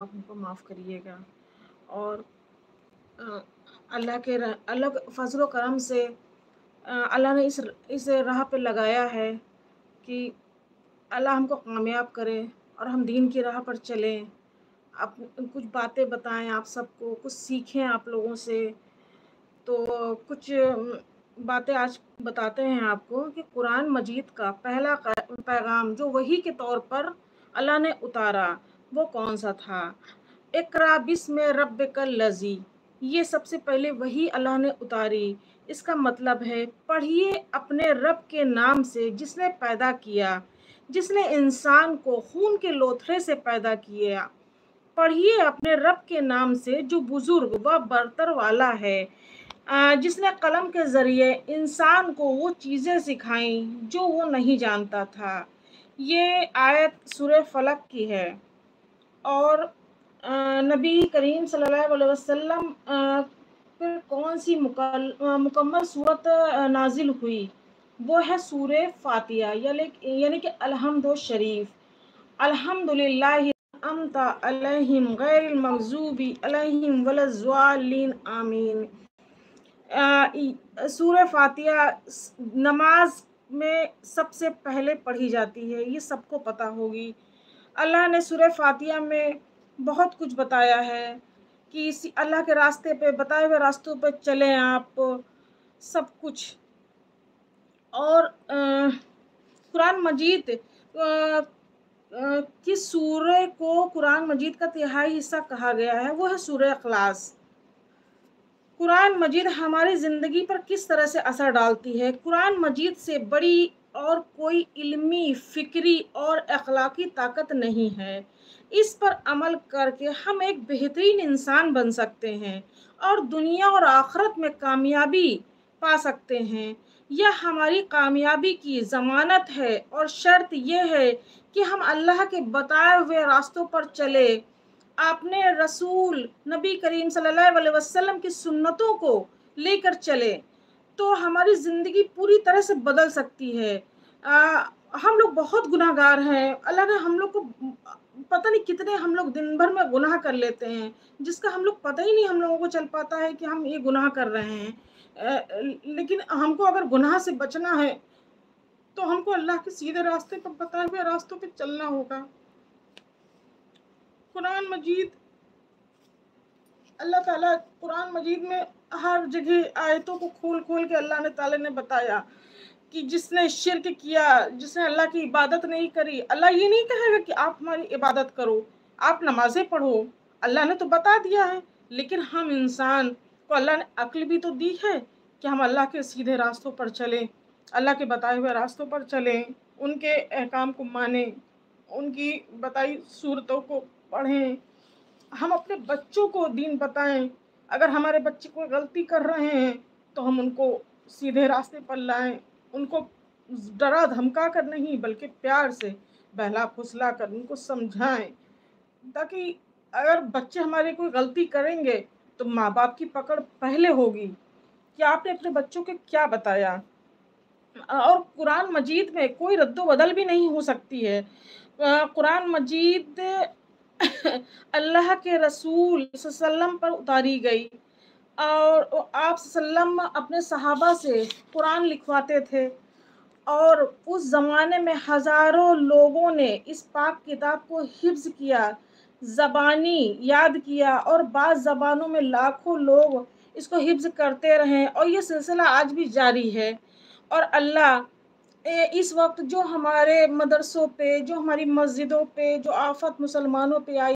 आप हमको माफ़ करिएगा। और अ, अल्लाह के फज़ल व करम से अल्लाह ने इस राह पे लगाया है कि अल्लाह हमको कामयाब करे और हम दीन की राह पर चलें। आप कुछ बातें बताएँ आप सबको, कुछ सीखें आप लोगों से। तो कुछ बातें आज बताते हैं आपको कि कुरान मजीद का पहला पैगाम जो वही के तौर पर अल्लाह ने उतारा, वो कौन सा था? इक़रा बिस्मि रब्बिकल लज़ी, ये सबसे पहले वही अल्लाह ने उतारी। इसका मतलब है पढ़िए अपने रब के नाम से जिसने पैदा किया, जिसने इंसान को खून के लोथड़े से पैदा किया। पढ़िए अपने रब के नाम से जो बुजुर्ग व बरतर वाला है, जिसने कलम के ज़रिए इंसान को वो चीज़ें सिखाई जो वो नहीं जानता था। ये आयत सूरह फलक की है। और नबी करीम सल्लल्लाहु अलैहि वसल्लम पर कौन सी मुकम्मल सूरत नाजिल हुई, वो है सूरह फातिहा यानी कि अलहम्दु शरीफ। अल्हम्दुलिल्लाहि अमता अलैहिम गैरिल मग़ज़ूबी अलैहिम वलज़्ज़ालिन आमीन। सूरह फातिहा नमाज में सबसे पहले पढ़ी जाती है, ये सबको पता होगी। अल्लाह ने सूरह फातिहा में बहुत कुछ बताया है कि इसी अल्लाह के रास्ते पे, बताए हुए रास्तों पे चलें आप, सब कुछ। और कुरान मजीद किस सूरह को कुरान मजीद का तिहाई हिस्सा कहा गया है, वो है सूरह इखलास। कुरान मजीद हमारी ज़िंदगी पर किस तरह से असर डालती है? कुरान मजीद से बड़ी और कोई इल्मी, फ़िक्री और अखलाकी ताकत नहीं है। इस पर अमल करके हम एक बेहतरीन इंसान बन सकते हैं और दुनिया और आखिरत में कामयाबी पा सकते हैं। यह हमारी कामयाबी की ज़मानत है और शर्त यह है कि हम अल्लाह के बताए हुए रास्तों पर चले, आपने रसूल नबी करीम सल्लल्लाहु अलैहि वसल्लम की सुन्नतों को लेकर चले, तो हमारी ज़िंदगी पूरी तरह से बदल सकती है। हम लोग बहुत गुनाहगार हैं। अल्लाह ने हम लोग को पता नहीं कितने हम लोग दिन भर में गुनाह कर लेते हैं, जिसका हम लोग पता ही नहीं हम लोगों को चल पाता है कि हम ये गुनाह कर रहे हैं। लेकिन हमको अगर गुनाह से बचना है, तो हमको अल्लाह के सीधे रास्ते पर बताए हुए रास्तों पे चलना होगा। कुरान मजीद अल्लाह ताला कुरान मजीद में हर जगह आयतों को खोल खोल के अल्लाह ने ताला ने बताया कि जिसने शिर्क किया, जिसने अल्लाह की इबादत नहीं करी, अल्लाह ये नहीं कहेगा कि आप हमारी इबादत करो, आप नमाज़ें पढ़ो। अल्लाह ने तो बता दिया है, लेकिन हम इंसान को अल्लाह ने अक्ल भी तो दी है कि हम अल्लाह के सीधे रास्तों पर चलें, अल्लाह के बताए हुए रास्तों पर चलें, उनके अहकाम को मानें, उनकी बताई सूरतों को पढ़ें। हम अपने बच्चों को दीन बताएं। अगर हमारे बच्चे कोई गलती कर रहे हैं, तो हम उनको सीधे रास्ते पर लाएं, उनको डरा धमका कर नहीं, बल्कि प्यार से बहला फुसला कर उनको समझाएं, ताकि अगर बच्चे हमारे कोई गलती करेंगे, तो माँ बाप की पकड़ पहले होगी कि आपने अपने बच्चों को क्या बताया। और कुरान मजीद में कोई रद्दो-बदल भी नहीं हो सकती है। कुरान मजीद अल्लाह के रसूल सल्लल्लाहु पर उतारी गई और आप सल्लम अपने सहाबा से कुरान लिखवाते थे, और उस ज़माने में हज़ारों लोगों ने इस पाक किताब को हिफ्ज़ किया, ज़बानी याद किया, और बाज़ ज़बानों में लाखों लोग इसको हिफ्ज़ करते रहे और ये सिलसिला आज भी जारी है। और अल्लाह इस वक्त जो हमारे मदरसों पे, जो हमारी मस्जिदों पे जो आफत मुसलमानों पे आई